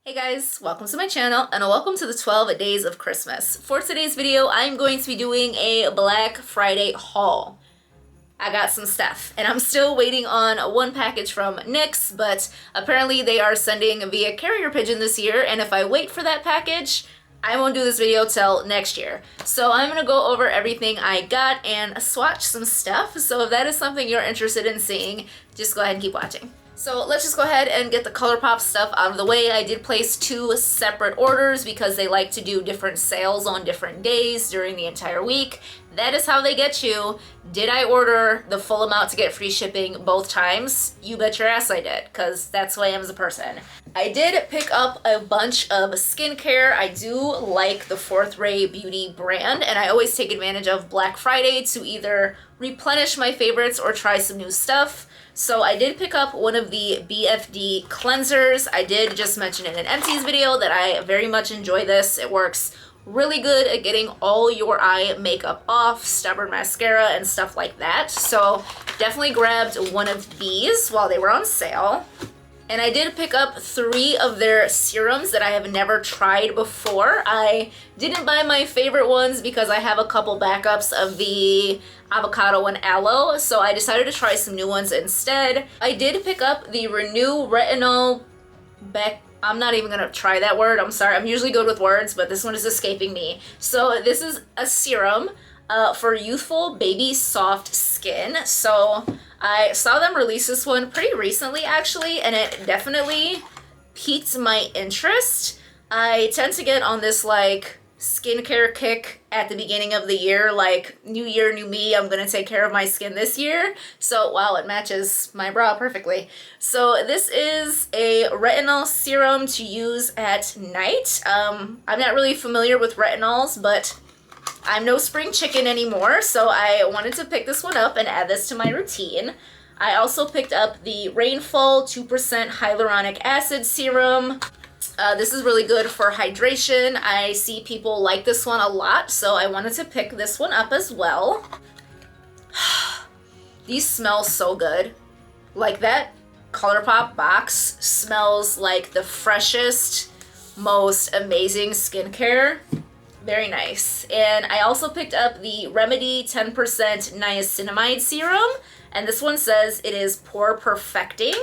Hey guys, welcome to my channel and welcome to the 12 days of Christmas. For today's video, I'm going to be doing a Black Friday haul. I got some stuff and I'm still waiting on one package from NYX, but apparently they are sending via carrier pigeon this year, and if I wait for that package, I won't do this video till next year. So I'm gonna go over everything I got and swatch some stuff. So if that is something you're interested in seeing, just go ahead and keep watching. So let's just go ahead and get the Colourpop stuff out of the way. I did place two separate orders because they like to do different sales on different days during the entire week. That is how they get you. Did I order the full amount to get free shipping both times? You bet your ass I did, because that's who I am as a person. I did pick up a bunch of skincare. I do like the Fourth Ray Beauty brand, and I always take advantage of Black Friday to either replenish my favorites or try some new stuff. So I did pick up one of the BFD cleansers. I did just mention in an empties video that I very much enjoy this. It works really good at getting all your eye makeup off, stubborn mascara, and stuff like that. So definitely grabbed one of these while they were on sale. And I did pick up 3 of their serums that I have never tried before. I didn't buy my favorite ones because I have a couple backups of the avocado and aloe, so I decided to try some new ones instead. I did pick up the Renew Retinol I'm not even gonna try that word, I'm sorry. I'm usually good with words, but this one is escaping me. So this is a serum for youthful baby soft skin. So I saw them release this one pretty recently actually, and it definitely piqued my interest. I tend to get on this like skincare kick at the beginning of the year, like new year, new me, I'm gonna take care of my skin this year. So wow, it matches my brow perfectly. So this is a retinol serum to use at night. I'm not really familiar with retinols, but I'm no spring chicken anymore, so I wanted to pick this one up and add this to my routine. I also picked up the Rainfall 2% Hyaluronic Acid Serum. This is really good for hydration. I see people like this one a lot, so I wanted to pick this one up as well. These smell so good. Like that Colourpop box smells like the freshest, most amazing skincare. Very nice. And I also picked up the Remedy 10% Niacinamide Serum, and this one says it is pore perfecting.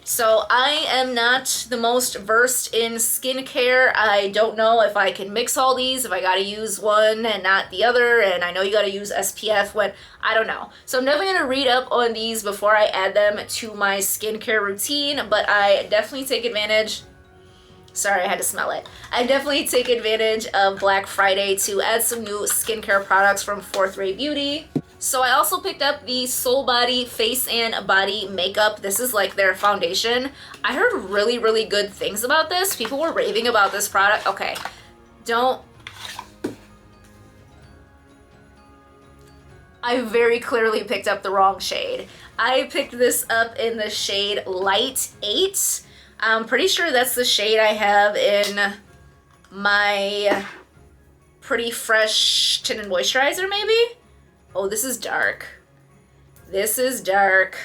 So I am not the most versed in skincare. I don't know if I can mix all these, if I gotta use one and not the other, and I know you gotta use SPF when, I don't know. So I'm definitely gonna read up on these before I add them to my skincare routine, but I definitely take advantage. Sorry, I had to smell it. I definitely take advantage of Black Friday to add some new skincare products from Fourth Ray Beauty. So I also picked up the Soul Body Face and Body Makeup. This is like their foundation. I heard really, really good things about this. People were raving about this product. Okay, I very clearly picked up the wrong shade. I picked this up in the shade Light 8. I'm pretty sure that's the shade I have in my Pretty Fresh Tint and Moisturizer, maybe? Oh, this is dark. This is dark.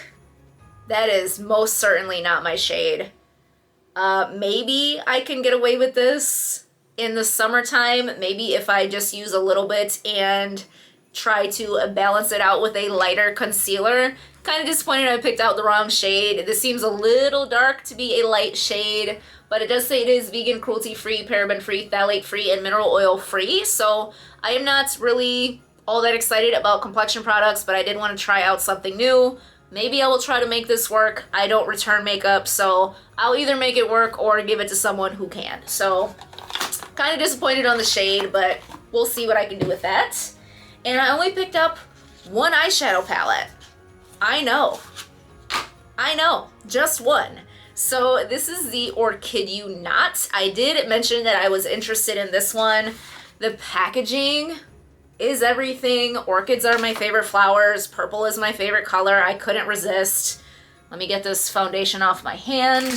That is most certainly not my shade. Maybe I can get away with this in the summertime. Maybe if I just use a little bit and try to balance it out with a lighter concealer. Kind of disappointed I picked out the wrong shade. This seems a little dark to be a light shade, but it does say it is vegan, cruelty-free, paraben-free, phthalate-free, and mineral oil-free. So I am not really all that excited about complexion products, but I did want to try out something new. Maybe I will try to make this work. I don't return makeup, so I'll either make it work or give it to someone who can. So kind of disappointed on the shade, but we'll see what I can do with that. And I only picked up one eyeshadow palette. I know, just one. So this is the Orchid Knot. I did mention that I was interested in this one. The packaging is everything. Orchids are my favorite flowers. Purple is my favorite color. I couldn't resist. Let me get this foundation off my hand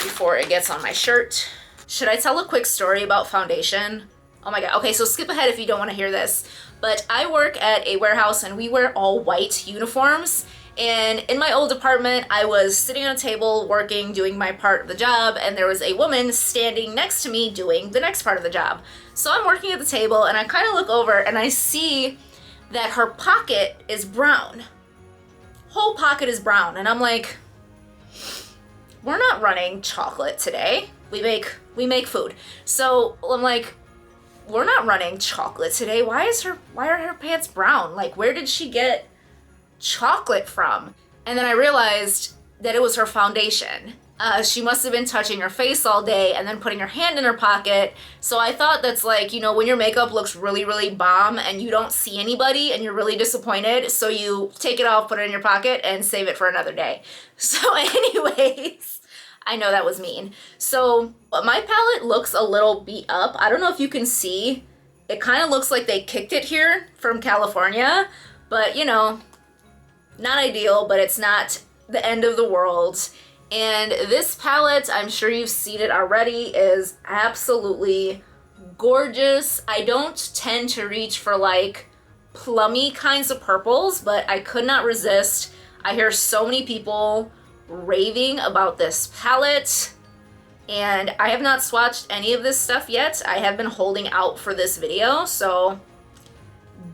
before it gets on my shirt. Should I tell a quick story about foundation? Oh my god. Okay, so skip ahead if you don't want to hear this. But I work at a warehouse and we wear all white uniforms. And in my old apartment, I was sitting on a table working, doing my part of the job, and there was a woman standing next to me doing the next part of the job. So I'm working at the table and I kind of look over and I see that her pocket is brown. Whole pocket is brown. And I'm like, we're not running chocolate today. We make food. So I'm like, we're not running chocolate today. Why are her pants brown? Like, where did she get chocolate from? And then I realized that it was her foundation. She must have been touching her face all day and then putting her hand in her pocket. So I thought that's like, you know, when your makeup looks really, really bomb and you don't see anybody and you're really disappointed, so you take it off, put it in your pocket, and save it for another day. So anyways, I know that was mean. So my palette looks a little beat up. I don't know if you can see. It kind of looks like they kicked it here from California, but you know, not ideal, but it's not the end of the world. And this palette, I'm sure you've seen it already, is absolutely gorgeous. I don't tend to reach for like plummy kinds of purples, but I could not resist. I hear so many people raving about this palette, and I have not swatched any of this stuff yet. I have been holding out for this video, so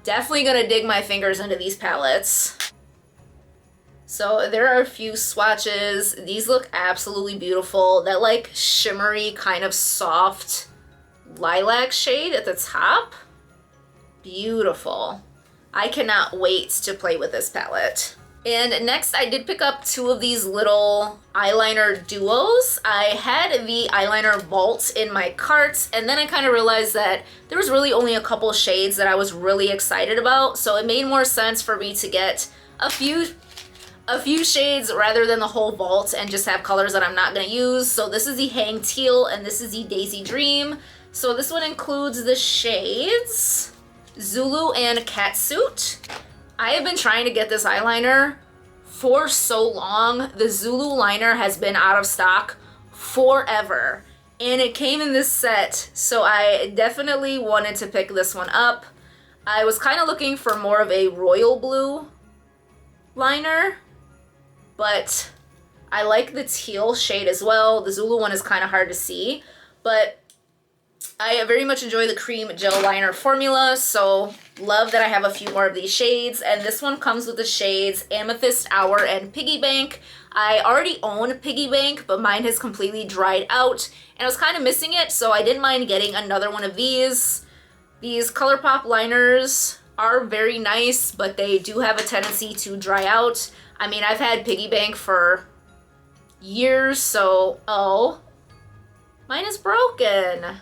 definitely gonna dig my fingers into these palettes. So there are a few swatches. These look absolutely beautiful. That like shimmery kind of soft lilac shade at the top. Beautiful. I cannot wait to play with this palette. And next I did pick up two of these little eyeliner duos. I had the eyeliner vault in my cart, and then I kind of realized that there was really only a couple shades that I was really excited about. So it made more sense for me to get a few shades rather than the whole vault and just have colors that I'm not going to use. So this is the Hang Teal and this is the Daisy Dream. So this one includes the shades Zulu and Catsuit. I have been trying to get this eyeliner for so long. The Zulu Liner has been out of stock forever, and it came in this set, so I definitely wanted to pick this one up. I was kind of looking for more of a royal blue liner, but I like the teal shade as well. The Zulu one is kind of hard to see, but I very much enjoy the cream gel liner formula, so love that I have a few more of these shades. And this one comes with the shades Amethyst Hour and Piggy Bank. I already own Piggy Bank, but mine has completely dried out, and I was kind of missing it, so I didn't mind getting another one of these. These Colourpop liners are very nice, but they do have a tendency to dry out. I mean, I've had Piggy Bank for years, so... Oh, mine is broken.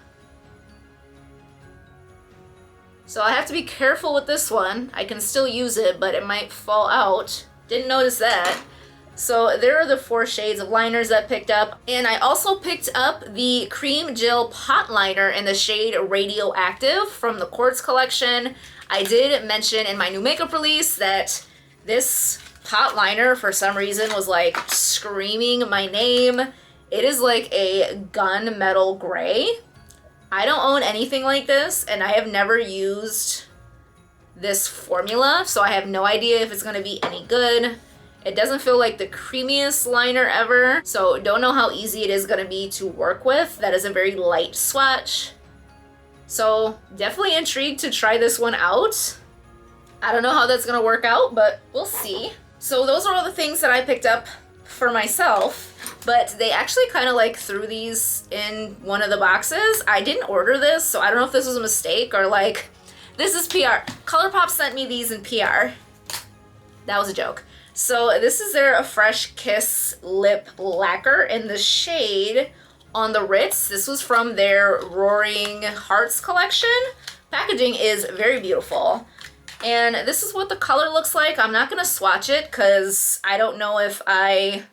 So I have to be careful with this one. I can still use it, but it might fall out. Didn't notice that. So there are the 4 shades of liners that I picked up. And I also picked up the Cream Gel Pot Liner in the shade Radioactive from the Quartz collection. I did mention in my new makeup release that this pot liner, for some reason, was like screaming my name. It is like a gunmetal gray. I don't own anything like this, and I have never used this formula, so I have no idea if it's going to be any good. It doesn't feel like the creamiest liner ever, so don't know how easy it is going to be to work with. That is a very light swatch. So definitely intrigued to try this one out. I don't know how that's going to work out, but we'll see. So those are all the things that I picked up for myself. But they actually kind of like threw these in one of the boxes. I didn't order this, so I don't know if this was a mistake or like, this is PR. Colourpop sent me these in PR. That was a joke. So this is their Fresh Kiss Lip Lacquer in the shade On the Ritz. This was from their Roaring Hearts collection. Packaging is very beautiful. And this is what the color looks like. I'm not going to swatch it because I don't know if I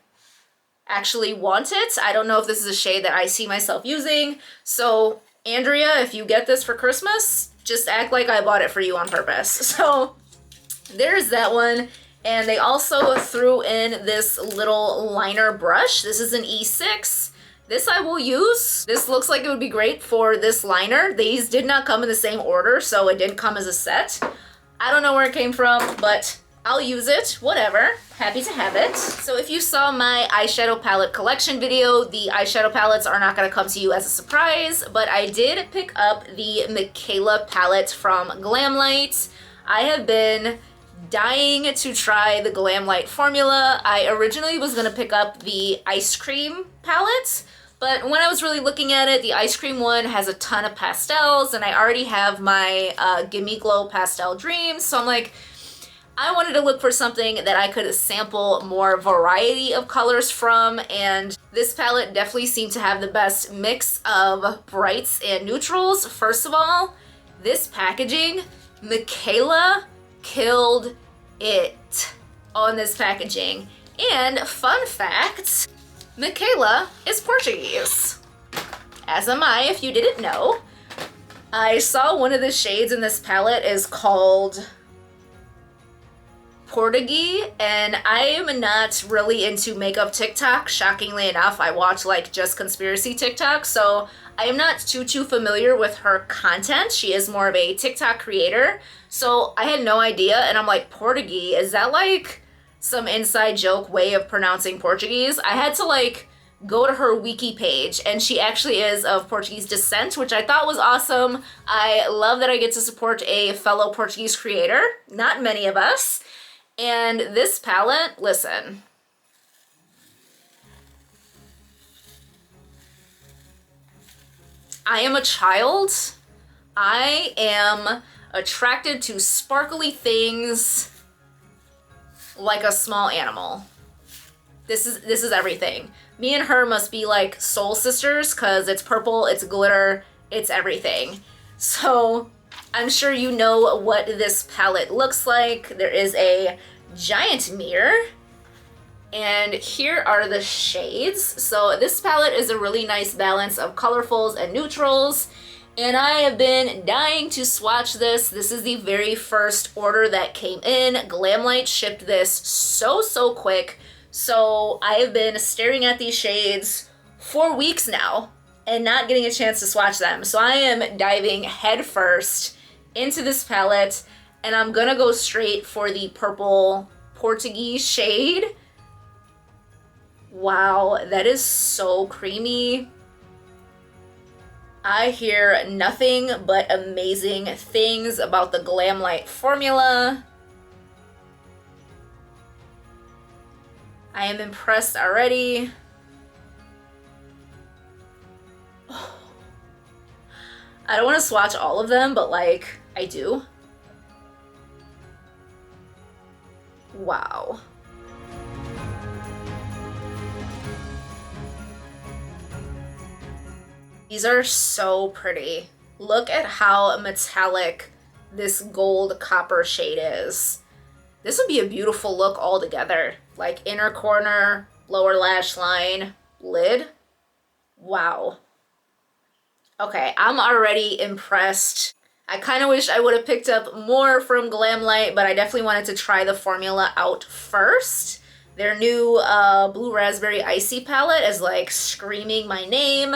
actually want it. I don't know if this is a shade that I see myself using. So Andrea, if you get this for Christmas, just act like I bought it for you on purpose. So there's that one. And they also threw in this little liner brush. This is an E6. This I will use. This looks like it would be great for this liner. These did not come in the same order, so it didn't come as a set. I don't know where it came from, but I'll use it, whatever. Happy to have it. So if you saw my eyeshadow palette collection video, the eyeshadow palettes are not going to come to you as a surprise, but I did pick up the Micaela palette from Glamlite. I have been dying to try the Glamlite formula. I originally was going to pick up the ice cream palette, but when I was really looking at it, the ice cream one has a ton of pastels, and I already have my Gimme Glow Pastel Dreams, so I'm like, I wanted to look for something that I could sample more variety of colors from, and this palette definitely seemed to have the best mix of brights and neutrals. First of all, this packaging, Micaela killed it on this packaging. And fun fact, Micaela is Portuguese, as am I if you didn't know. I saw one of the shades in this palette is called Portuguese, and I am not really into makeup TikTok. Shockingly enough, I watch like just conspiracy TikTok, so I am not too familiar with her content. She is more of a TikTok creator, so I had no idea, and I'm like, Portuguese, is that like some inside joke way of pronouncing Portuguese? I had to like go to her wiki page, and she actually is of Portuguese descent, which I thought was awesome. I love that I get to support a fellow Portuguese creator, not many of us. And this palette, listen. I am a child. I am attracted to sparkly things like a small animal. This is everything. Me and her must be like soul sisters because it's purple, it's glitter, it's everything. So I'm sure you know what this palette looks like. There is a giant mirror, and here are the shades. So this palette is a really nice balance of colorfuls and neutrals, and I have been dying to swatch this. This is the very first order that came in. Glamlite shipped this so quick, so I have been staring at these shades for weeks now and not getting a chance to swatch them. So I am diving headfirst into this palette, and I'm gonna go straight for the purple Portuguese shade. Wow, that is so creamy. I hear nothing but amazing things about the Glamlite formula. I am impressed already. I don't want to swatch all of them, but like, I do. Wow. These are so pretty. Look at how metallic this gold copper shade is. This would be a beautiful look all together. Like inner corner, lower lash line, lid. Wow. Okay, I'm already impressed. I kind of wish I would have picked up more from Glamlite, but I definitely wanted to try the formula out first. Their new Blue Raspberry Icy palette is like screaming my name,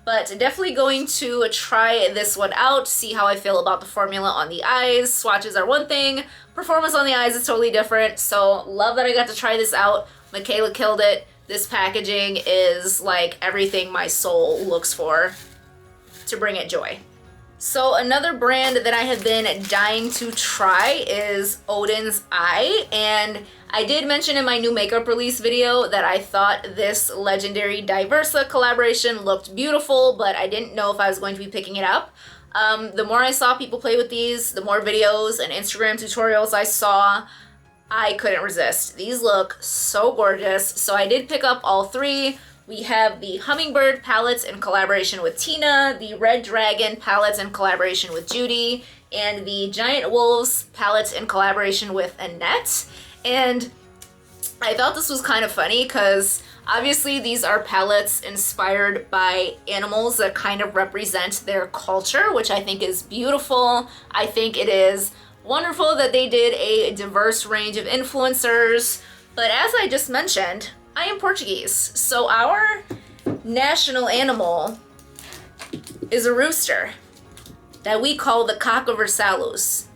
but definitely going to try this one out, see how I feel about the formula on the eyes. Swatches are one thing, performance on the eyes is totally different, so love that I got to try this out. Micaela killed it. This packaging is like everything my soul looks for to bring it joy. So another brand that I have been dying to try is Oden's Eye, and I did mention in my new makeup release video that I thought this legendary Diversa collaboration looked beautiful, but I didn't know if I was going to be picking it up. The more I saw people play with these, the more videos and Instagram tutorials I saw, I couldn't resist. These look so gorgeous, so I did pick up all three. We have the Hummingbird Palettes in collaboration with Tina, the Red Dragon Palettes in collaboration with Judy, and the Giant Wolves Palettes in collaboration with Annette. And I thought this was kind of funny because obviously these are palettes inspired by animals that kind of represent their culture, which I think is beautiful. I think it is wonderful that they did a diverse range of influencers. But as I just mentioned, I am Portuguese, so our national animal is a rooster that we call the Cock of Versalles.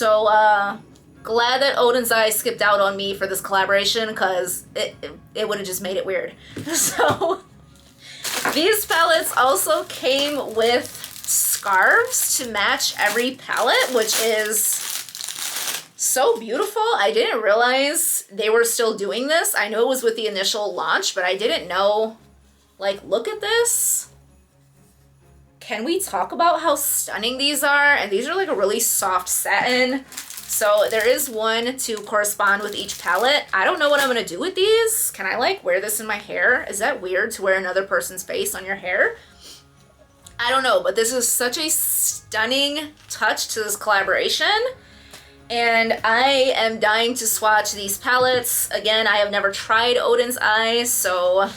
So, glad that Oden's Eye skipped out on me for this collaboration, because it would have just made it weird. So, these palettes also came with scarves to match every palette, which is so beautiful. I didn't realize they were still doing this. I know it was with the initial launch, but I didn't know. Like, look at this. Can we talk about how stunning these are? And these are like a really soft satin. So there is one to correspond with each palette. I don't know what I'm gonna do with these. Can I like wear this in my hair? Is that weird to wear another person's face on your hair? I don't know, but this is such a stunning touch to this collaboration. And I am dying to swatch these palettes. Again, I have never tried Oden's Eye, so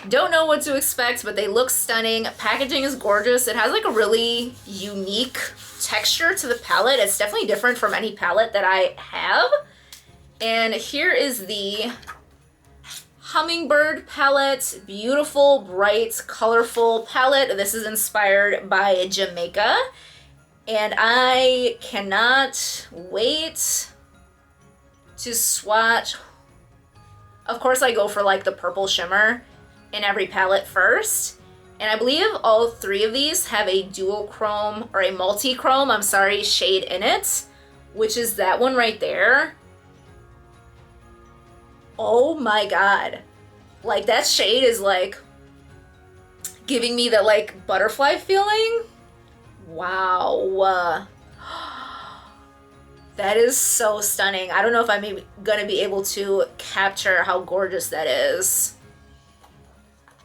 don't know what to expect, but they look stunning. Packaging is gorgeous. It has like a really unique texture to the palette. It's definitely different from any palette that I have. And here is the Hummingbird Palette. Beautiful, bright, colorful palette. This is inspired by Jamaica. And I cannot wait to swatch. Of course, I go for like the purple shimmer in every palette first. And I believe all three of these have a dual chrome, or a multi-chrome, I'm sorry, shade in it, which is that one right there. Oh my god. Like, that shade is like giving me the like butterfly feeling. Wow. That is so stunning. I don't know if I'm gonna be able to capture how gorgeous that is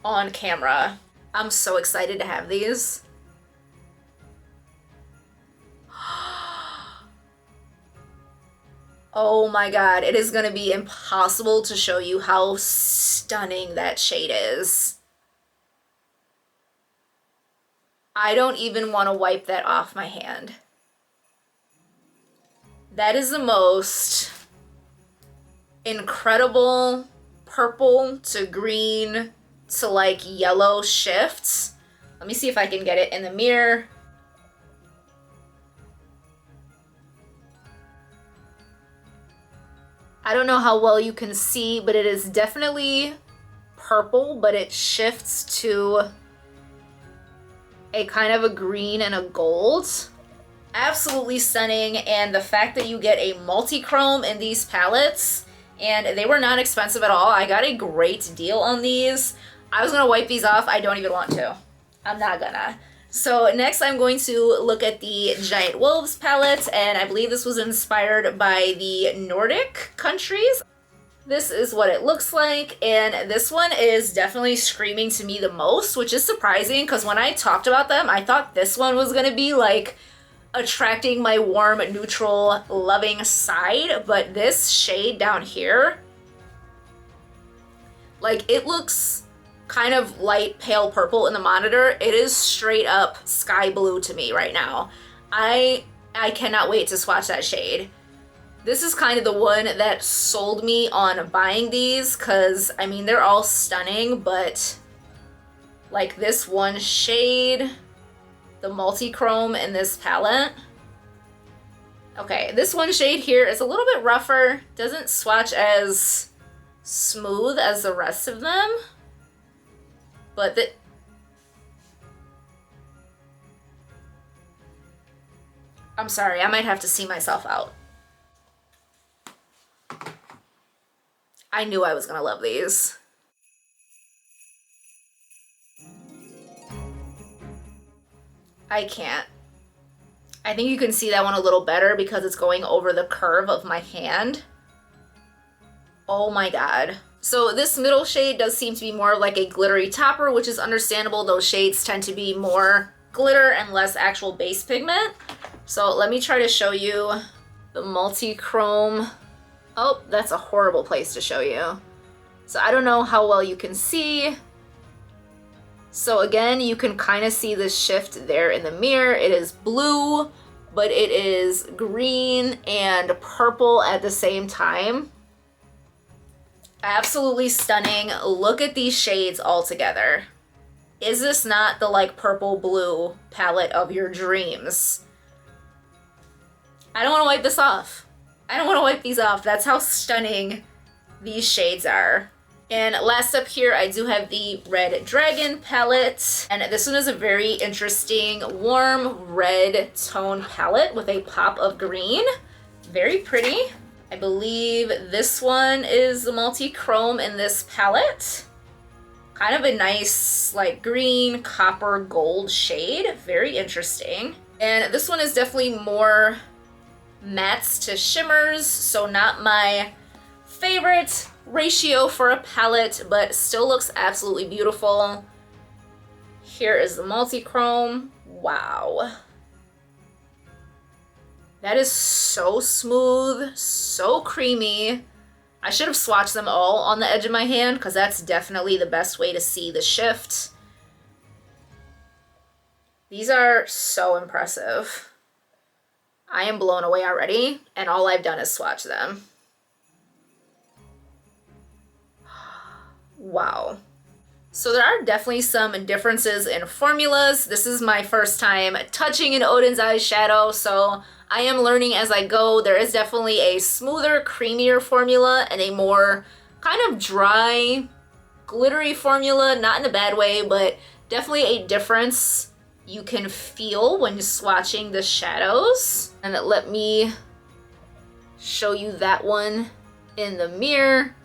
on camera. I'm so excited to have these. Oh my god, it is gonna be impossible to show you how stunning that shade is. I don't even want to wipe that off my hand. That is the most incredible purple to green to like yellow shifts. Let me see if I can get it in the mirror. I don't know how well you can see, but it is definitely purple, but it shifts to a kind of a green and a gold. Absolutely stunning. And the fact that you get a multi-chrome in these palettes, and they were not expensive at all. I got a great deal on these. I was gonna wipe these off. I don't even want to. I'm not gonna. So next I'm going to look at the Giant Wolves palette, and I believe this was inspired by the Nordic countries. This is what it looks like, and this one is definitely screaming to me the most, which is surprising because when I talked about them, I thought this one was gonna be like attracting my warm, neutral, loving side, but this shade down here, like, it looks kind of light pale purple in the monitor. It is straight up sky blue to me right now. I cannot wait to swatch that shade. This is kind of the one that sold me on buying these, because I mean, they're all stunning, but like this one shade, the multi-chrome in this palette. Okay, this one shade here is a little bit rougher, doesn't swatch as smooth as the rest of them. But I'm sorry, I might have to see myself out. I knew I was gonna love these. I can't. I think you can see that one a little better because it's going over the curve of my hand. Oh my god. So this middle shade does seem to be more of like a glittery topper, which is understandable. Those shades tend to be more glitter and less actual base pigment. So let me try to show you the multi-chrome. Oh, that's a horrible place to show you. So I don't know how well you can see. So again, you can kind of see the shift there in the mirror. It is blue, but it is green and purple at the same time. Absolutely stunning. Look at these shades all together. Is this not the like purple blue palette of your dreams? I don't want to wipe this off. I don't want to wipe these off. That's how stunning these shades are. And last up here, I do have the Red Dragon palette. And this one is a very interesting warm red tone palette with a pop of green. Very pretty. I believe this one is the multi-chrome in this palette. Kind of a nice like green, copper, gold shade. Very interesting. And this one is definitely more mattes to shimmers, so not my favorite ratio for a palette, but still looks absolutely beautiful. Here is the multi-chrome. Wow. That is so smooth, so creamy. I should have swatched them all on the edge of my hand because that's definitely the best way to see the shift. These are so impressive. I am blown away already, and all I've done is swatch them. Wow. So there are definitely some differences in formulas. This is my first time touching an Oden's eyeshadow, so I am learning as I go. There is definitely a smoother, creamier formula and a more kind of dry, glittery formula, not in a bad way, but definitely a difference you can feel when swatching the shadows. And let me show you that one in the mirror.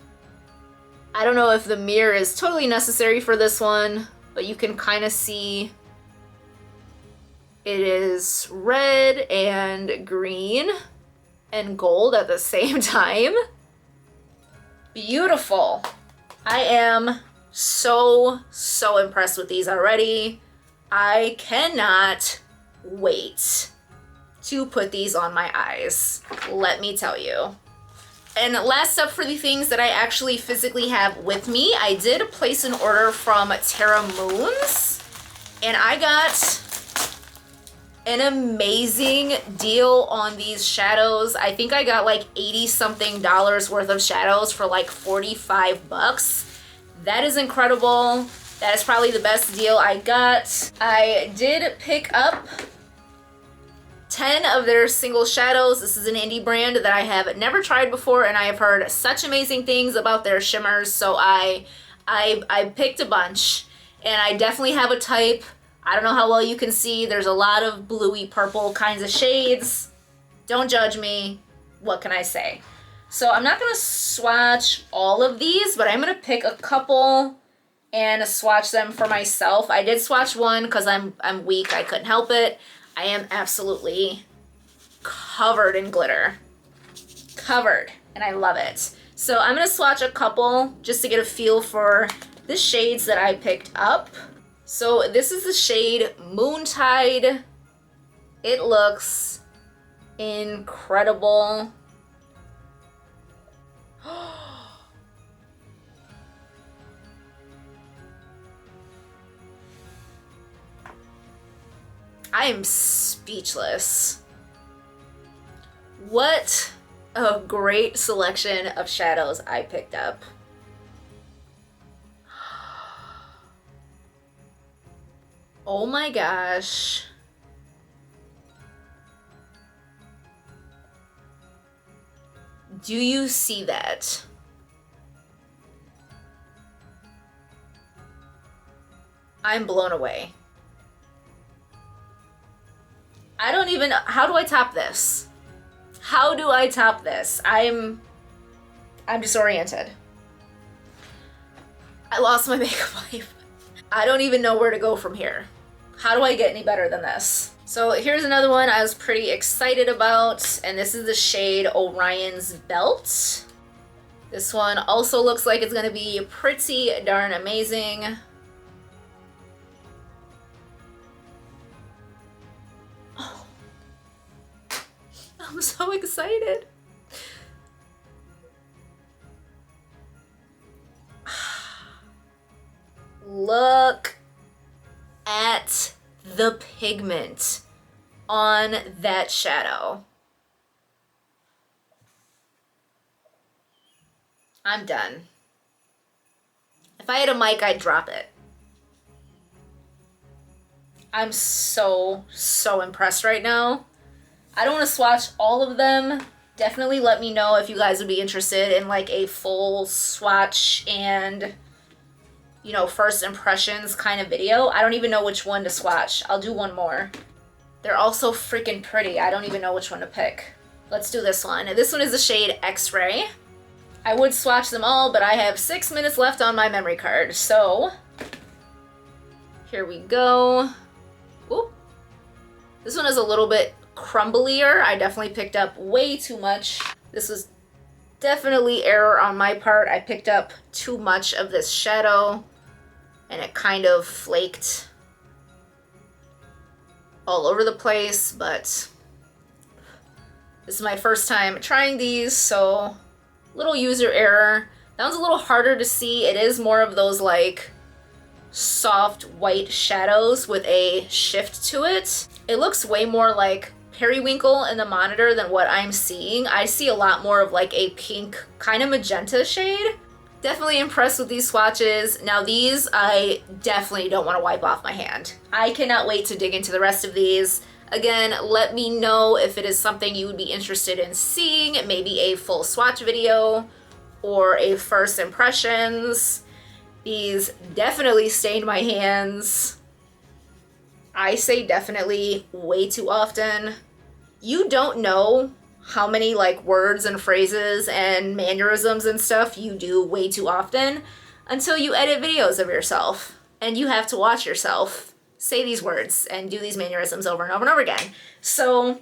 I don't know if the mirror is totally necessary for this one, but you can kind of see it is red and green and gold at the same time. Beautiful. I am so impressed with these already. I cannot wait to put these on my eyes, let me tell you. And last up for the things that I actually physically have with me, I did place an order from Terra Moons, and I got an amazing deal on these shadows. I think I got like 80 something dollars worth of shadows for like 45 bucks. That is incredible. That is probably the best deal I got. I did pick up 10 of their single shadows. This is an indie brand that I have never tried before, and I have heard such amazing things about their shimmers, so I picked a bunch, and I definitely have a type. I don't know how well you can see. There's a lot of bluey purple kinds of shades. Don't judge me. What can I say? So I'm not gonna swatch all of these, but I'm gonna pick a couple and swatch them for myself. I did swatch one because I'm weak. I couldn't help it. I am absolutely covered in glitter. Covered, and I love it. So I'm gonna swatch a couple just to get a feel for the shades that I picked up. So this is the shade Moontide. It looks incredible. I am speechless. What a great selection of shadows I picked up. Oh my gosh. Do you see that? I'm blown away. I don't even, how do I top this? How do I top this? I'm disoriented. I lost my makeup wipe. I don't even know where to go from here. How do I get any better than this? So here's another one I was pretty excited about, and this is the shade Orion's Belt. This one also looks like it's gonna be pretty darn amazing. Oh, I'm so excited. Look at the pigment on that shadow. I'm done. If I had a mic, I'd drop it. I'm so impressed right now. I don't want to swatch all of them. Definitely let me know if you guys would be interested in like a full swatch and, you know, first impressions kind of video. I don't even know which one to swatch. I'll do one more. They're all so freaking pretty. I don't even know which one to pick. Let's do this one. This one is the shade X-Ray. I would swatch them all, but I have 6 minutes left on my memory card. So, here we go. Ooh. This one is a little bit crumblier. I definitely picked up way too much. This was definitely error on my part. I picked up too much of this shadow and it kind of flaked all over the place, but this is my first time trying these, so little user error. That one's a little harder to see. It is more of those like soft white shadows with a shift to it. It looks way more like periwinkle in the monitor than what I'm seeing. I see a lot more of like a pink kind of magenta shade. Definitely impressed with these swatches. Now these I definitely don't want to wipe off my hand. I cannot wait to dig into the rest of these. Again, let me know if it is something you would be interested in seeing, maybe a full swatch video or a first impressions. These definitely stained my hands. I say definitely way too often. You don't know how many like words and phrases and mannerisms and stuff you do way too often until you edit videos of yourself and you have to watch yourself say these words and do these mannerisms over and over and over again. So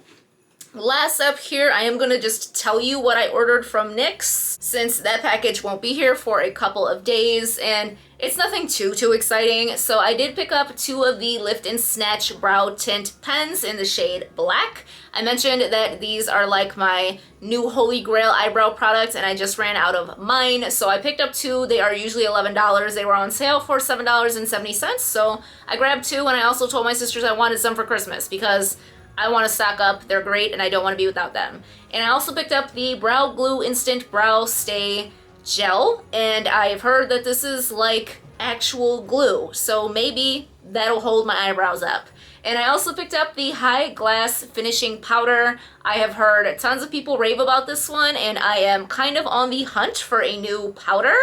last up here, I am going to just tell you what I ordered from NYX since that package won't be here for a couple of days and it's nothing too exciting. So I did pick up 2 of the Lift and Snatch Brow Tint pens in the shade Black. I mentioned that these are like my new holy grail eyebrow product and I just ran out of mine. So I picked up 2. They are usually $11. They were on sale for $7.70. So I grabbed 2 and I also told my sisters I wanted some for Christmas because I want to stock up. They're great and I don't want to be without them. And I also picked up the Brow Glue Instant Brow Stay Gel, and I've heard that this is like actual glue, so maybe that'll hold my eyebrows up. And I also picked up the High Glass Finishing Powder. I have heard tons of people rave about this one, and I am kind of on the hunt for a new powder,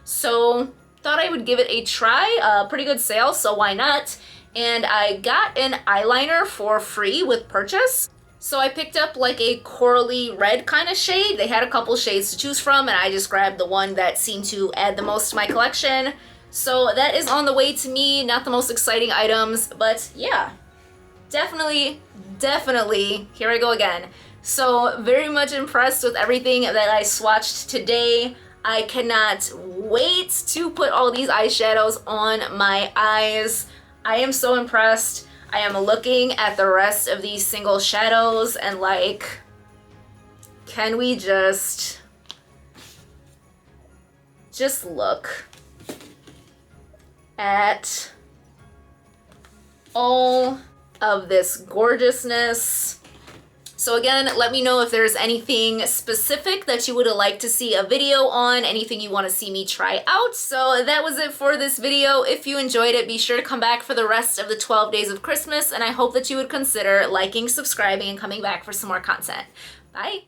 so thought I would give it a try. Pretty good sale, so why not? And I got an eyeliner for free with purchase. So I picked up like a corally red kind of shade. They had a couple shades to choose from and I just grabbed the one that seemed to add the most to my collection. So that is on the way to me. Not the most exciting items, but yeah, definitely, here I go again. So very much impressed with everything that I swatched today. I cannot wait to put all these eyeshadows on my eyes. I am so impressed. I am looking at the rest of these single shadows and like, can we just look at all of this gorgeousness. So again, let me know if there's anything specific that you would like to see a video on, anything you want to see me try out. So that was it for this video. If you enjoyed it, be sure to come back for the rest of the 12 days of Christmas, and I hope that you would consider liking, subscribing, and coming back for some more content. Bye!